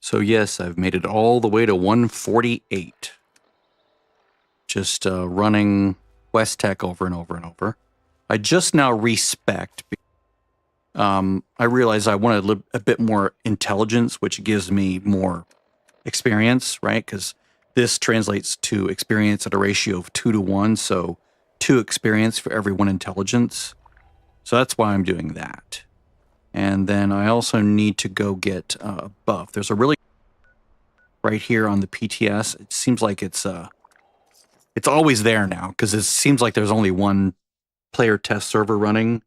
So yes, I've made it all the way to 148. Just running West Tech over and over and over. I just now respect. I realized I wanted a bit more intelligence, which gives me more experience, right? Because this translates to experience at a ratio of 2 to 1, so 2 experience for every 1 intelligence. So that's why I'm doing that. And then I also need to go get a buff. There's a really right here on the PTS. It seems like it's always there now because it seems like there's only one player test server running.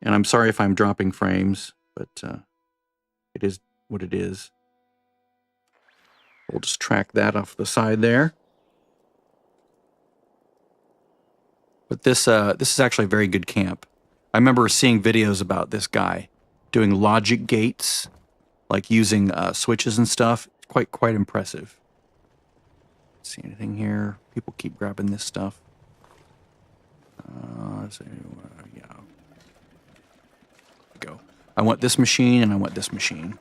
And I'm sorry if I'm dropping frames, but it is what it is. We'll just track that off the side there. But this is actually a very good camp. I remember seeing videos about this guy doing logic gates, like using switches and stuff. It's quite impressive. See anything here? People keep grabbing this stuff. Yeah. Go. I want this machine and I want this machine.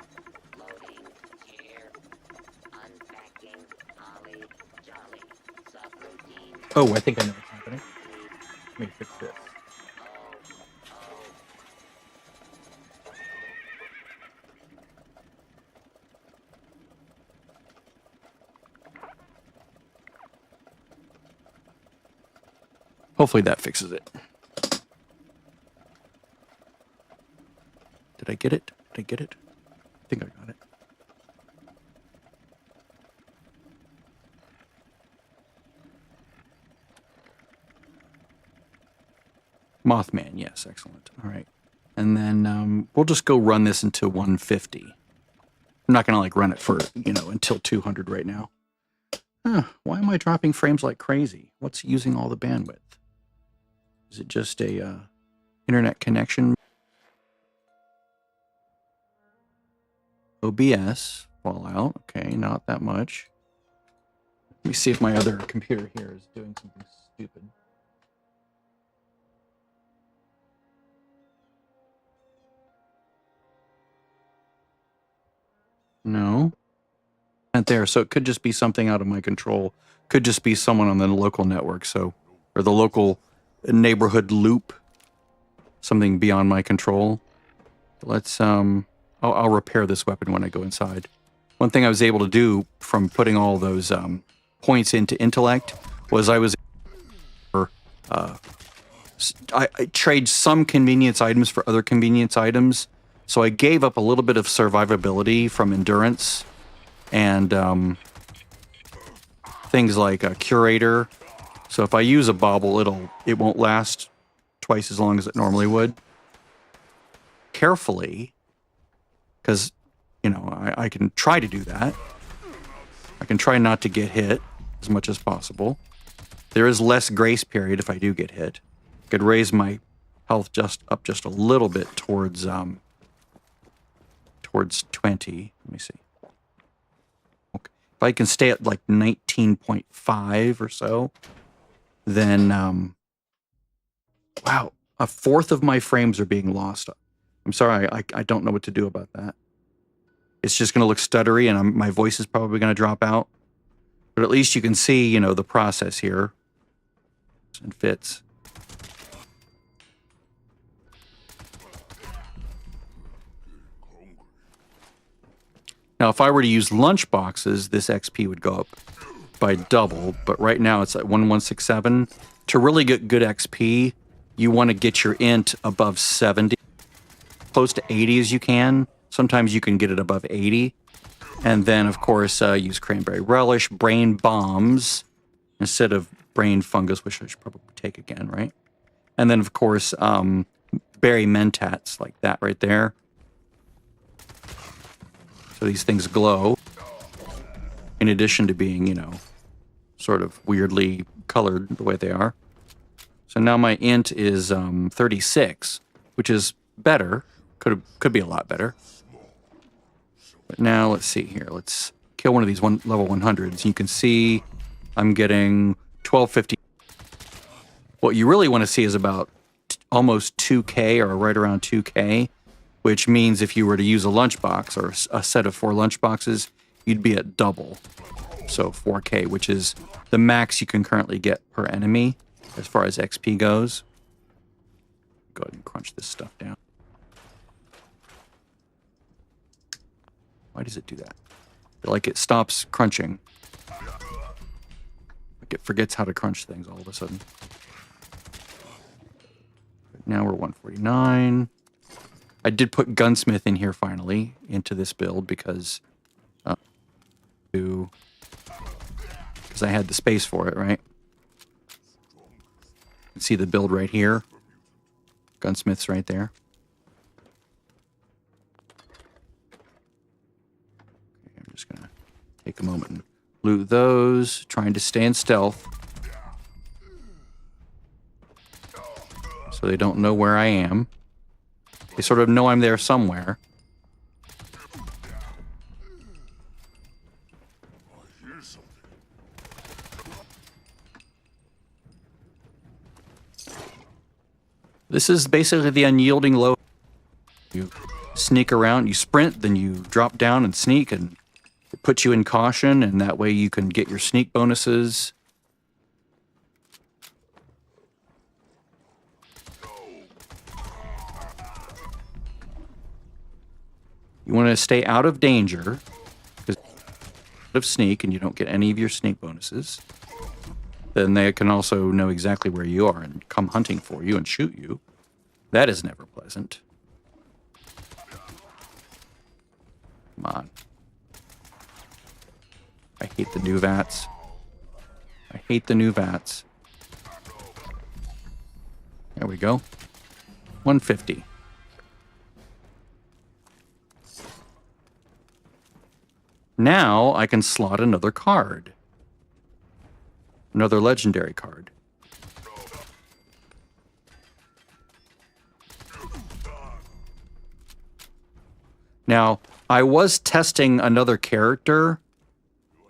Oh, I think I know what's happening. Let me fix this. Hopefully that fixes it. Did I get it? Did I get it? I think I got it. Mothman, yes, excellent. All right. And then we'll just go run this into 150. I'm not going to like run it for, until 200 right now. Why am I dropping frames like crazy? What's using all the bandwidth? Is it just a internet connection? OBS, fallout. Okay, not that much. Let me see if my other computer here is doing something stupid. No. Not there, so it could just be something out of my control. Could just be someone on the local network, or the local neighborhood loop. Something beyond my control. Let's, I'll repair this weapon when I go inside. One thing I was able to do from putting all those points into intellect was I trade some convenience items for other convenience items. So I gave up a little bit of survivability from endurance and things like a curator. So if I use a bauble, it won't last twice as long as it normally would. Carefully, because I can try to do that. I can try not to get hit as much as possible. There is less grace period if I do get hit. I could raise my health just a little bit towards 20. Let me see. Okay. If I can stay at like 19.5 or so, then wow, a fourth of my frames are being lost. I'm sorry, I don't know what to do about that. It's just going to look stuttery, and my voice is probably going to drop out. But at least you can see, the process here. And fits. Now, if I were to use lunch boxes, this XP would go up by double. But right now, it's at 1167. To really get good XP, you want to get your int above 70. Close to 80 as you can. Sometimes you can get it above 80. And then, of course, use cranberry relish, brain bombs, instead of brain fungus, which I should probably take again, right? And then, of course, berry mentats, like that right there. So these things glow, in addition to being, sort of weirdly colored the way they are. So now my int is 36, which is better. Could be a lot better. But now let's see here. Let's kill one of these level 100s. You can see I'm getting 1250. What you really want to see is about almost 2K or right around 2K. which means if you were to use a lunchbox or a set of 4 lunchboxes, you'd be at double. So 4K, which is the max you can currently get per enemy as far as XP goes. Go ahead and crunch this stuff down. Why does it do that? Like it stops crunching. Like it forgets how to crunch things all of a sudden. Now we're 149. I did put gunsmith in here finally into this build because I had the space for it, right? You can see the build right here. Gunsmith's right there. Okay, I'm just gonna take a moment and loot those, trying to stay in stealth so they don't know where I am. They sort of know I'm there somewhere. This is basically the unyielding low. You sneak around, you sprint, then you drop down and sneak, and it puts you in caution, and that way you can get your sneak bonuses. You want to stay out of danger, because of sneak, and you don't get any of your sneak bonuses. Then they can also know exactly where you are and come hunting for you and shoot you. That is never pleasant. Come on. I hate the new VATs. I hate the new VATs. There we go. 150. Now I can slot another card. Another legendary card. Now, I was testing another character,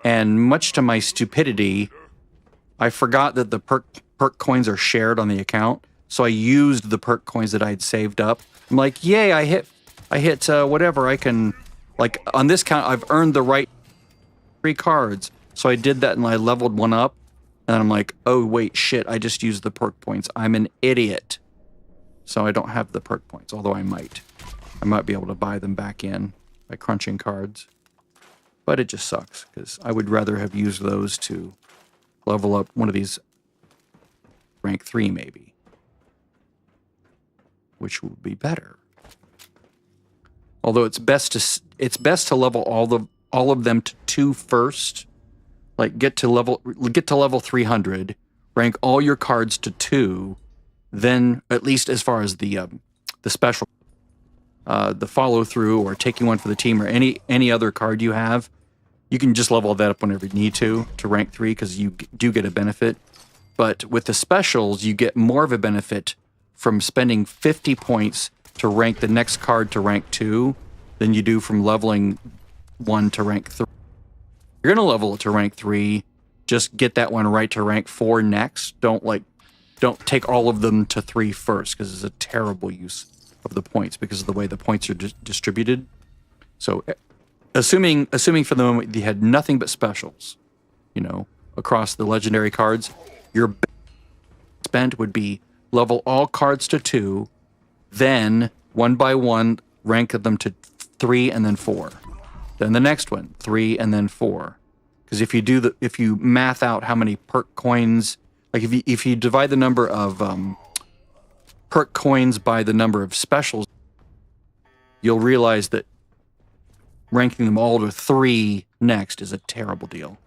and much to my stupidity, I forgot that the perk coins are shared on the account, so I used the perk coins that I'd saved up. I'm like, yay, I hit whatever I can, like, on this count, I've earned the right 3 cards. So I did that and I leveled one up. And I'm like, oh, wait, shit, I just used the perk points. I'm an idiot. So I don't have the perk points, although I might. I might be able to buy them back in by crunching cards. But it just sucks, because I would rather have used those to level up one of these rank 3, maybe. Which would be better. Although it's best to level all of them to 2 first. Like get to level 300, rank all your cards to 2, then at least as far as the special, the follow through or taking one for the team or any other card you have, you can just level that up whenever you need to rank 3 because you do get a benefit. But with the specials, you get more of a benefit from spending 50 points to rank the next card to rank 2 than you do from leveling 1 to rank 3. You're going to level it to rank 3, just get that one right to rank 4 next. Don't take all of them to 3 first, because it's a terrible use of the points because of the way the points are distributed. So assuming for the moment you had nothing but specials, across the legendary cards, your spend would be level all cards to 2, then 1 by 1 rank them to 3 and then 4. Then the next one, 3 and then 4. Because if you math out how many perk coins, like if you divide the number of perk coins by the number of specials, you'll realize that ranking them all to 3 next is a terrible deal.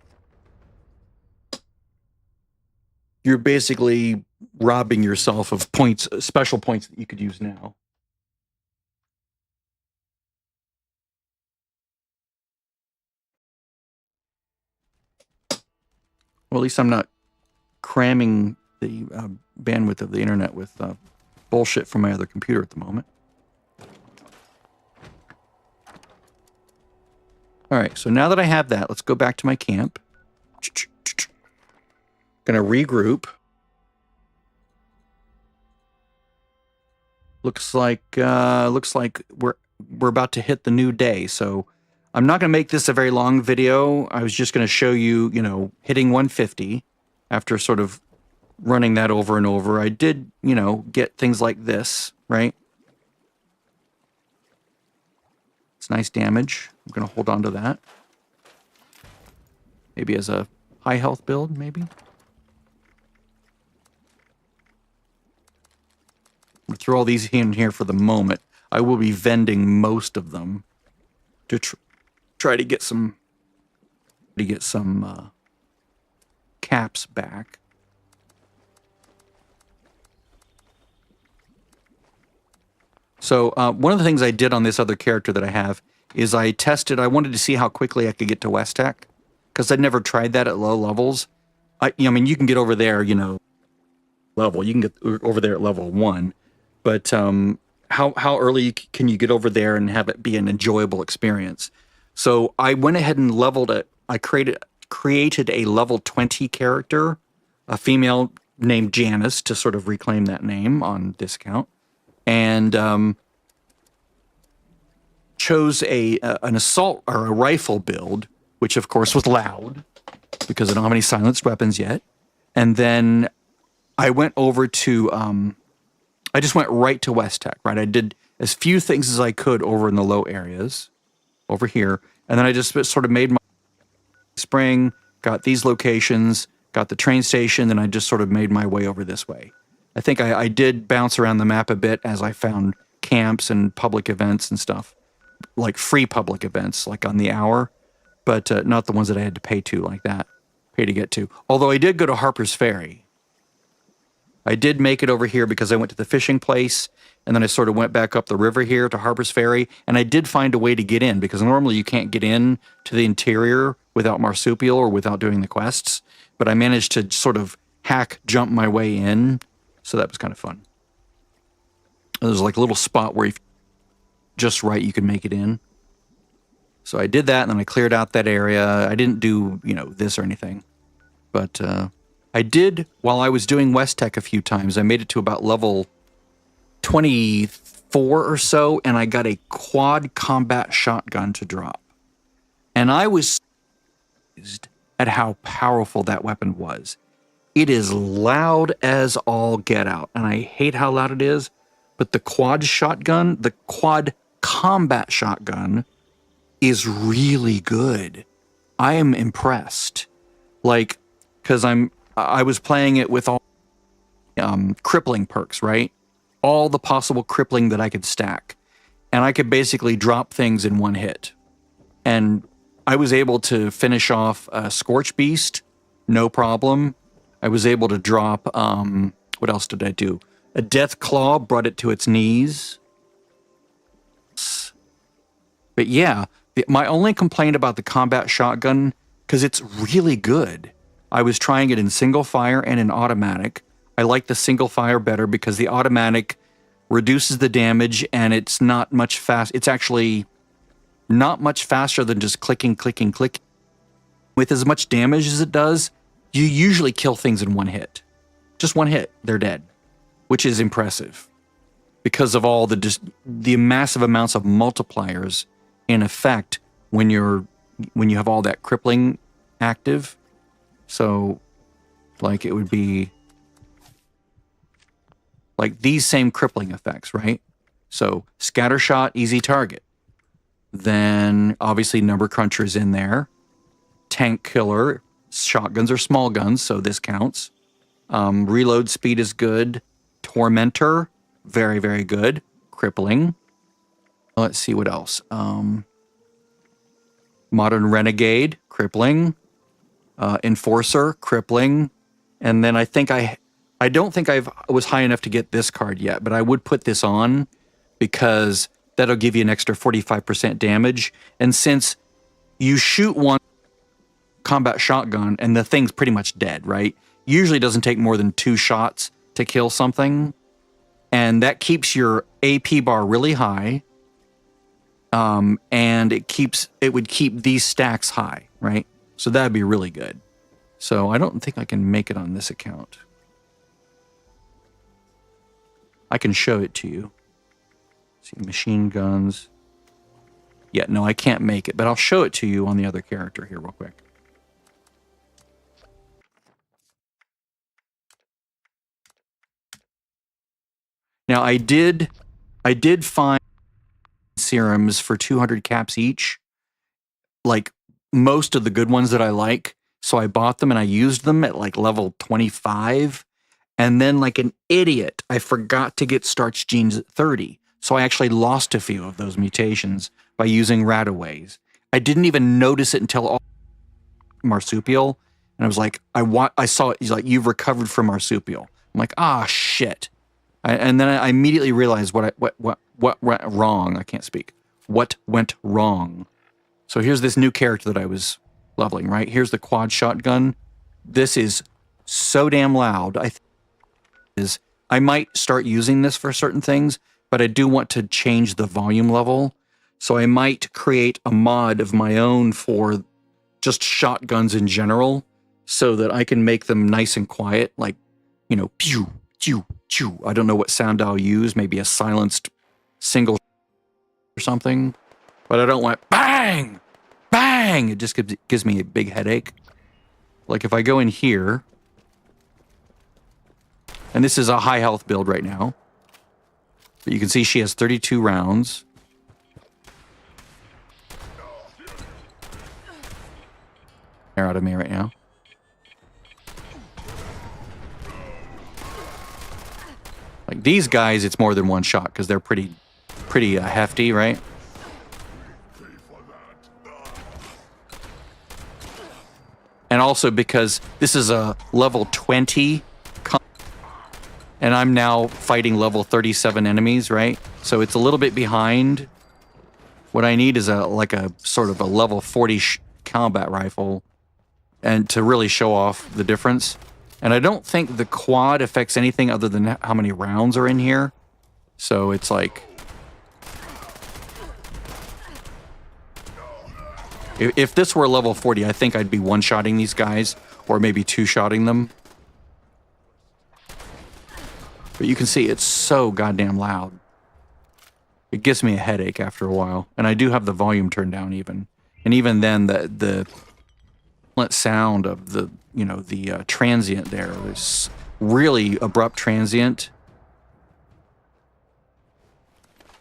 You're basically robbing yourself of points, special points that you could use now. Well, at least I'm not cramming the bandwidth of the internet with bullshit from my other computer at the moment. All right, so now that I have that, let's go back to my camp. Gonna regroup. Looks like we're we're about to hit the new day. So I'm not going to make this a very long video. I was just going to show you, you know, hitting 150 after sort of running that over and over. I did, you know, get things like this, right? It's nice damage. I'm going to hold on to that. Maybe as a high health build, maybe. I'm going to throw all these in here for the moment. I will be vending most of them to try to get some caps back. So one of the things I did on this other character that I have is I wanted to see how quickly I could get to West Tech, because I'd never tried that at low levels. I mean, you can get over there, you know, level. You can get over there at level 1, but how early can you get over there and have it be an enjoyable experience? So I went ahead and leveled it. I created a level 20 character, a female named Janice, to sort of reclaim that name on this account, and chose an assault or a rifle build, which of course was loud because I don't have any silenced weapons yet. And then I went over to I just went right to West Tech, right? I did as few things as I could over in the low areas over here, and then I just sort of made my spring, got these locations, got the train station, then I just sort of made my way over this way. I think I did bounce around the map a bit as I found camps and public events and stuff, like free public events, like on the hour, but not the ones that I had to pay to like that, pay to get to. Although I did go to Harper's Ferry. I did make it over here because I went to the fishing place, and then I sort of went back up the river here to Harper's Ferry, and I did find a way to get in, because normally you can't get in to the interior without marsupial or without doing the quests, but I managed to sort of jump my way in, so that was kind of fun. There's like a little spot where if just right, you can make it in. So I did that, and then I cleared out that area. I didn't do, you know, this or anything, but I did, while I was doing West Tech a few times, I made it to about level 24 or so, and I got a quad combat shotgun to drop. And I was amazed at how powerful that weapon was. It is loud as all get out, and I hate how loud it is, but the quad combat shotgun is really good. I am impressed. Like, because I was playing it with all crippling perks, right? All the possible crippling that I could stack. And I could basically drop things in one hit. And I was able to finish off a Scorch Beast, no problem. I was able to drop, what else did I do? A Death Claw, brought it to its knees. But yeah, my only complaint about the combat shotgun, because it's really good. I was trying it in single fire and in automatic. I like the single fire better because the automatic reduces the damage, and it's not much fast. It's actually not much faster than just clicking. With as much damage as it does, you usually kill things in one hit. Just one hit, they're dead, which is impressive because of all the massive amounts of multipliers in effect when you have all that crippling active. So, like, it would be like these same crippling effects, right? So, scatter shot, easy target. Then, obviously, number cruncher's in there. Tank killer. Shotguns are small guns, so this counts. Reload speed is good. Tormentor, very, very good. Crippling. Let's see what else. Modern Renegade, crippling. Enforcer, crippling. And then I don't think I was high enough to get this card yet, but I would put this on because that'll give you an extra 45% damage. And since you shoot one combat shotgun and the thing's pretty much dead, right? Usually doesn't take more than 2 shots to kill something. And that keeps your AP bar really high. And it would keep these stacks high, right? So that'd be really good. So I don't think I can make it on this account. I can show it to you. See, machine guns. yet. No, I can't make it, but I'll show it to you on the other character here real quick. Now, I did find serums for 200 caps each, like most of the good ones that I like. So I bought them and I used them at like level 25. And then like an idiot, I forgot to get starch genes at 30. So I actually lost a few of those mutations by using radaways. I didn't even notice it until all marsupial. And I was like, I saw it. He's like, you've recovered from marsupial. I'm like, ah, shit. And then I immediately realized what went wrong. I can't speak. What went wrong? So here's this new character that I was leveling, right? Here's the quad shotgun. This is so damn loud. I might start using this for certain things, but I do want to change the volume level. So I might create a mod of my own for just shotguns in general so that I can make them nice and quiet, like, you know, pew, pew, pew. I don't know what sound I'll use, maybe a silenced single or something, but I don't want bang, bang. It just gives me a big headache. Like if I go in here, and this is a high health build right now, but you can see she has 32 rounds. They're out of me right now. Like these guys, it's more than one shot because they're pretty hefty, right? And also because this is a level 20, and I'm now fighting level 37 enemies, right? So it's a little bit behind. What I need is like a sort of a level 40 combat rifle, and to really show off the difference. And I don't think the quad affects anything other than how many rounds are in here. So it's like, if this were a level 40, I think I'd be one-shotting these guys, or maybe two-shotting them. But you can see it's so goddamn loud. It gives me a headache after a while. And I do have the volume turned down even. And even then, the sound of the, you know, the transient there is really abrupt transient.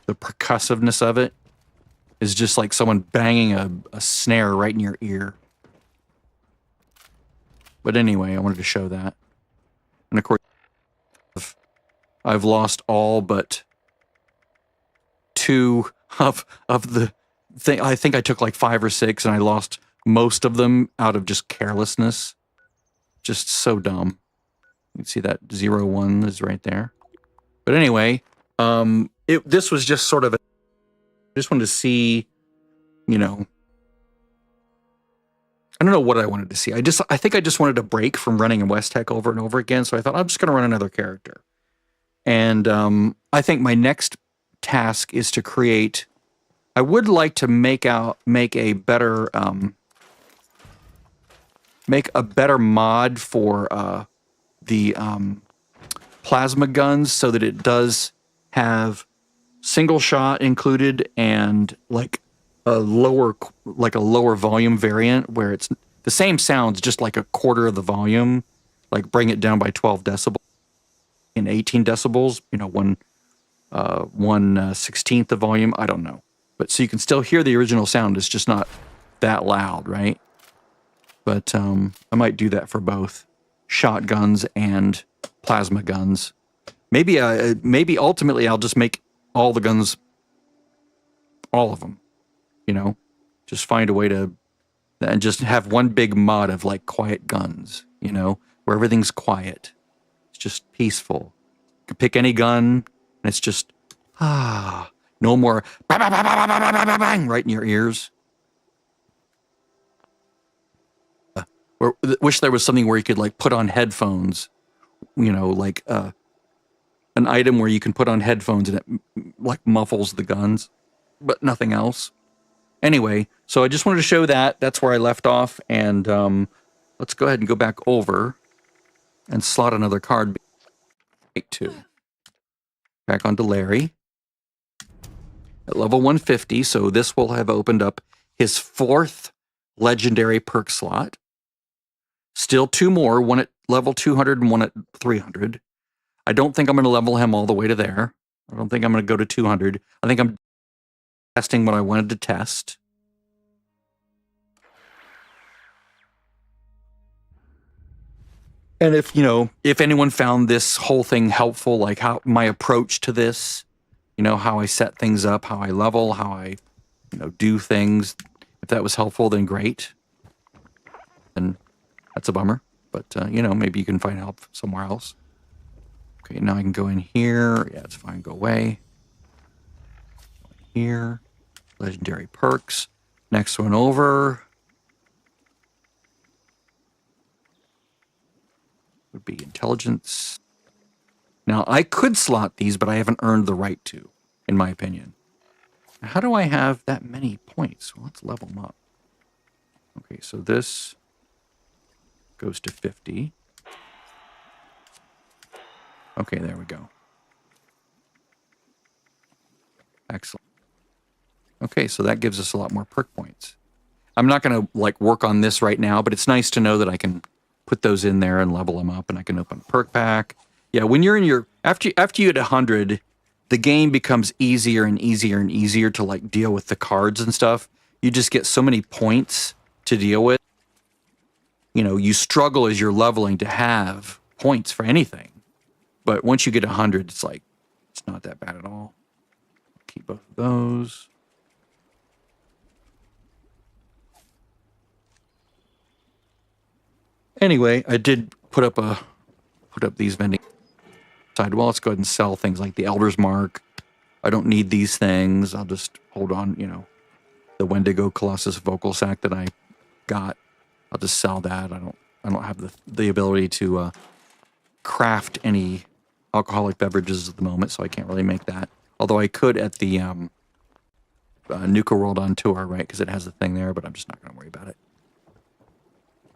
The percussiveness of it is just like someone banging a snare right in your ear. But anyway, I wanted to show that. And of course, I've lost all but 2 of the thing. I think I took like 5 or 6, and I lost most of them out of just carelessness. Just so dumb. You can see that 0-1 is right there. But anyway, this was just sort of I just wanted to see, you know, I don't know what I wanted to see. I think I just wanted a break from running in West Tech over and over again. So I thought I'm just going to run another character. And I think my next task is to create. I would like to make a better mod for the plasma guns so that it does have single shot included and like a lower volume variant where it's the same sounds, just like a quarter of the volume, like bring it down by 12 decibels and 18 decibels, you know, 1/16 the volume. I don't know. But so you can still hear the original sound. It's just not that loud, right? But I might do that for both shotguns and plasma guns. Maybe ultimately I'll just make all the guns, all of them, you know, just find a way to, and just have one big mod of like quiet guns, you know, where everything's quiet. It's just peaceful. You can pick any gun and it's just, no more bang, bang, bang, bang, bang, bang, bang, bang, right in your ears. Or wish there was something where you could like put on headphones, you know, like an item where you can put on headphones and it like muffles the guns, but nothing else. Anyway, so I just wanted to show that. That's where I left off. And let's go ahead and go back over and slot another card. Back onto Larry. at level 150, so this will have opened up his 4th legendary perk slot. Still 2 more, one at level 200 and one at 300. I don't think I'm going to level him all the way to there. I don't think I'm going to go to 200. I think I'm testing what I wanted to test. And if, if anyone found this whole thing helpful, like how my approach to this, how I set things up, how I level, how I, do things, if that was helpful, then great. And that's a bummer. But, maybe you can find help somewhere else. Okay, now I can go in here. Yeah, it's fine. Go away. Here. Legendary perks. Next one over would be intelligence. Now, I could slot these, but I haven't earned the right to, in my opinion. How do I have that many points? Well, let's level them up. Okay, so this goes to 50. Okay, there we go. Excellent. Okay, so that gives us a lot more perk points. I'm not going to work on this right now, but it's nice to know that I can put those in there and level them up, and I can open a perk pack. Yeah, when you're in your after you hit 100, the game becomes easier and easier and easier to deal with the cards and stuff. You just get so many points to deal with. You struggle as you're leveling to have points for anything. But once you get 100, it's not that bad at all. Keep both of those. Anyway, I did put up these vending side. Well, let's go ahead and sell things like the Elder's Mark. I don't need these things. I'll just hold on, the Wendigo Colossus vocal sack that I got. I'll just sell that. I don't have the ability to craft any alcoholic beverages at the moment, so I can't really make that. Although I could at the Nuka World on tour, right? Because it has the thing there, but I'm just not going to worry about it.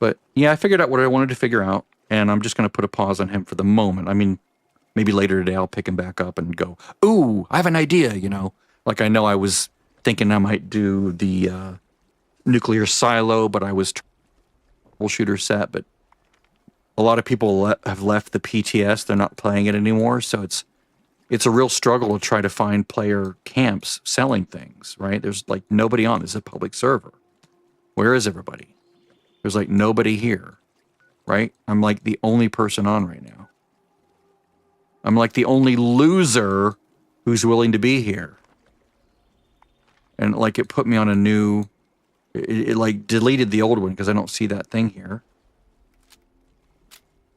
But yeah, I figured out what I wanted to figure out, and I'm just going to put a pause on him for the moment. I mean, maybe later today I'll pick him back up and go, ooh, I have an idea, I know I was thinking I might do the nuclear silo, but I was troubleshooter set, but a lot of people have left the PTS. They're not playing it anymore, so it's a real struggle to try to find player camps selling things, right? There's nobody on. This is a public server. Where is everybody? There's nobody here, right? I'm the only person on right now. I'm the only loser who's willing to be here. And it put me on a new, it deleted the old one because I don't see that thing here.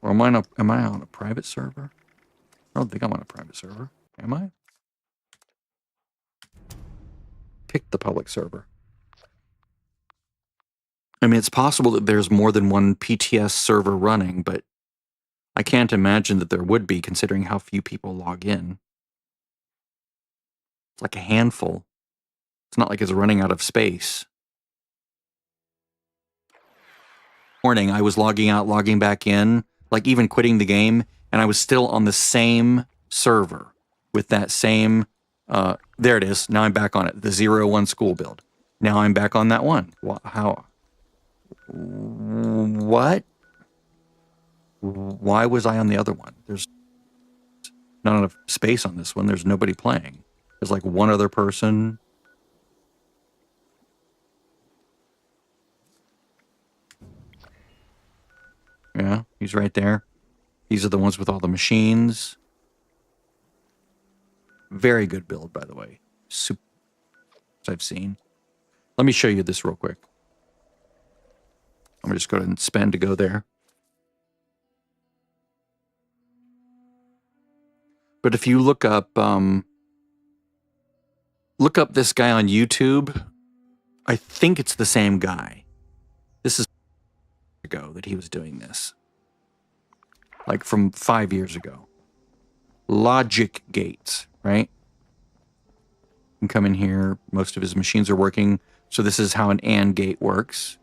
Or am I on a private server? I don't think I'm on a private server. Am I? Pick the public server. I mean, it's possible that there's more than one PTS server running, but I can't imagine that there would be, considering how few people log in. It's a handful. It's not like it's running out of space. Morning, I was logging out, logging back in, even quitting the game, and I was still on the same server with that same, there it is. Now I'm back on it, the 01 school build. Now I'm back on that one. How? What? Why was I on the other one? There's not enough space on this one. There's nobody playing. There's one other person. Yeah, he's right there. These are the ones with all the machines. Very good build, by the way. Super I've seen. Let me show you this real quick. I'm going to just go ahead and spend to go there. But if you look up this guy on YouTube, I think it's the same guy. This is ago that he was doing this. From 5 years ago. Logic gates, right? You can come in here. Most of his machines are working. So this is how an AND gate works.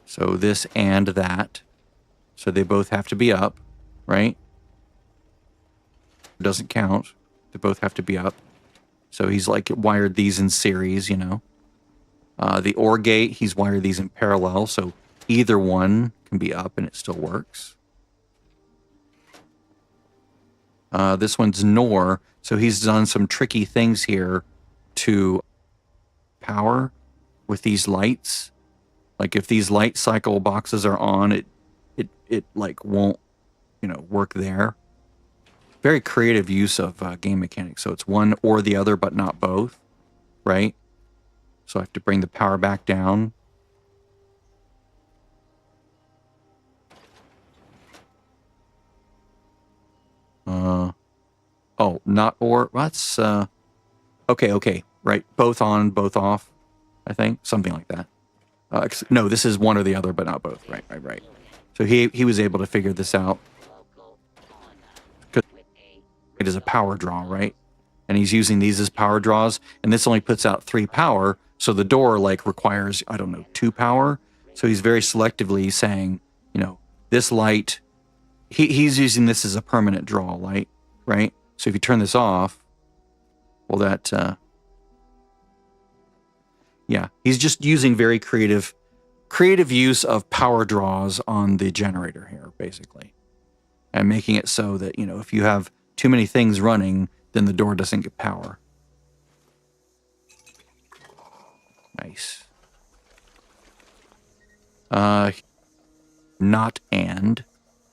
So this and that. So they both have to be up, right? It doesn't count. They both have to be up. So he's like wired these in series, you know. The OR gate, he's wired these in parallel, so either one can be up and it still works. This one's NOR, so he's done some tricky things here to power with these lights. Like if these light cycle boxes are on, it like won't, you know, work there. Very creative use of game mechanics. So it's one or the other, but not both, right? So I have to bring the power back down. Oh, not or. That's okay, right. Both on, both off. I think something like that. No, this is one or the other, but not both. Right. So he was able to figure this out because it is a power draw, right? And he's using these as power draws, and this only puts out 3 power. So the door like requires, I don't know, 2 power. So he's very selectively saying, you know, this light, he's using this as a permanent draw light, right? So if you turn this off, well, that, yeah, he's just using very creative use of power draws on the generator here, basically, and making it so that, you know, if you have too many things running, then the door doesn't get power. Nice. Not and.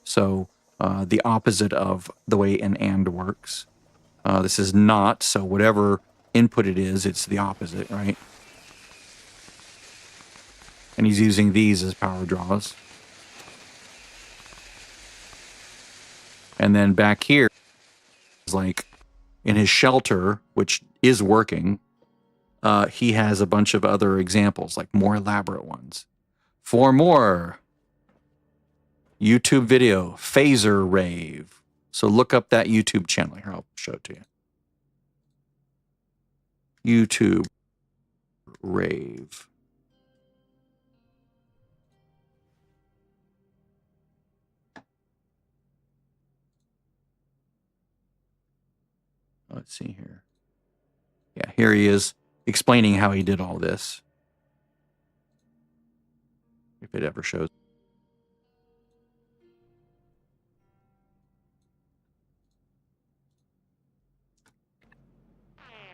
So the opposite of the way an and works. This is not, so whatever input it is, it's the opposite, right? And he's using these as power draws. And then back here is like in his shelter, which is working, he has a bunch of other examples, like more elaborate ones. For more YouTube video, phaser rave. So look up that YouTube channel here. I'll show it to you. YouTube rave. Let's see here. Yeah, here he is explaining how he did all this. If it ever shows.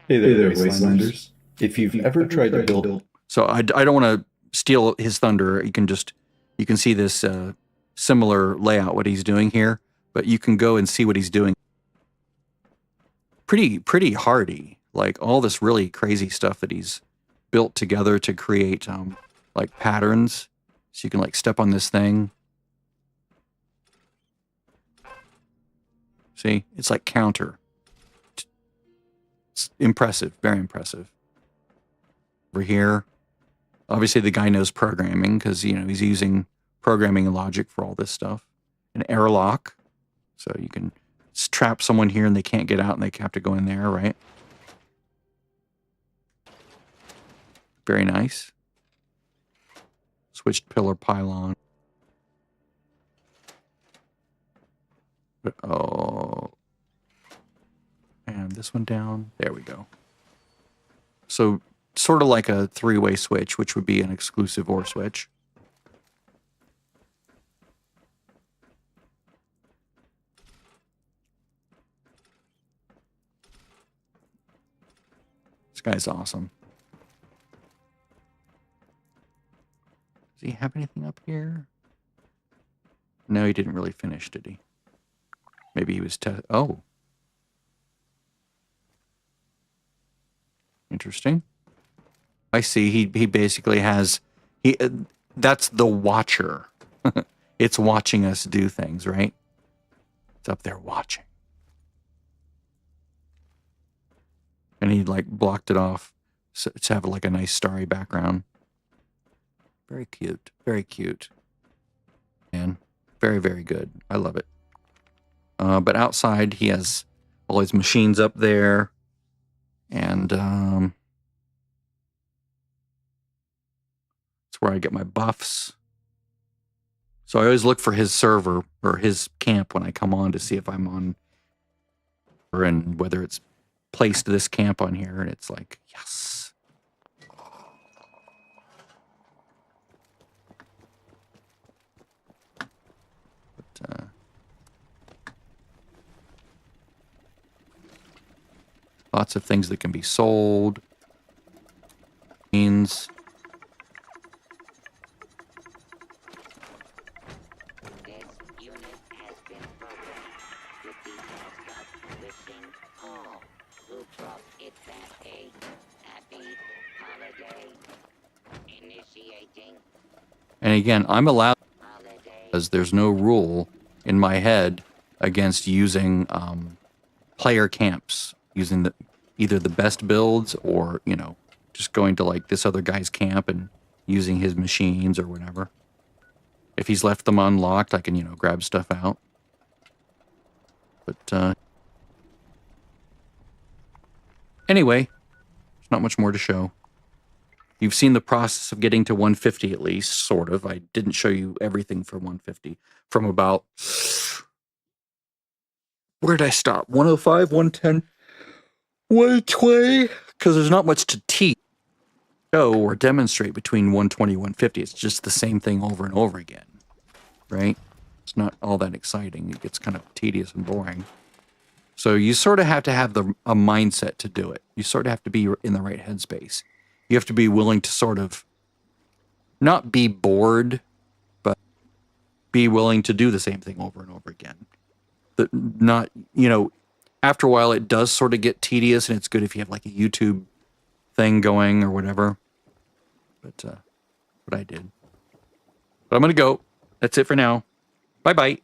Hey there, Wastelanders. If you've ever tried to build... So I don't want to steal his thunder. You can see this similar layout, what he's doing here, but you can go and see what he's doing. Pretty hardy, like all this really crazy stuff that he's built together to create like patterns. So you can like step on this thing. See, it's like counter. It's impressive, very impressive. Over here, obviously the guy knows programming because, you know, he's using programming and logic for all this stuff. An airlock, so you can trap someone here and they can't get out and they have to go in there, right? Very nice. Switched pillar pylon. Oh. And this one down. There we go. So sort of like a 3-way switch, which would be an exclusive OR switch. This guy's awesome. Does he have anything up here? No, he didn't really finish, did he? Maybe he was oh. Interesting. I see. He basically has that's the watcher. It's watching us do things, right? It's up there watching. And he like blocked it off to have like a nice starry background. Very cute. Very cute. And very, very good. I love it. But outside he has all his machines up there. And that's where I get my buffs. So I always look for his server or his camp when I come on to see if I'm on, and whether it's placed this camp on here, and it's like, yes. But, lots of things that can be sold. Means. And again, I'm allowed, because there's no rule in my head against using player camps, using either the best builds or, you know, just going to like this other guy's camp and using his machines or whatever. If he's left them unlocked, I can, you know, grab stuff out. But anyway, there's not much more to show. You've seen the process of getting to 150 at least, sort of. I didn't show you everything for 150. From about... Where did I stop? 105, 110, 120? Because there's not much to teach, show, or demonstrate between 120 and 150. It's just the same thing over and over again, right? It's not all that exciting. It gets kind of tedious and boring. So you sort of have to have a mindset to do it. You sort of have to be in the right headspace. You have to be willing to sort of not be bored, but be willing to do the same thing over and over again. Not, you know, after a while it does sort of get tedious, and it's good if you have like a YouTube thing going or whatever. But what I did. But I'm going to go. That's it for now. Bye-bye.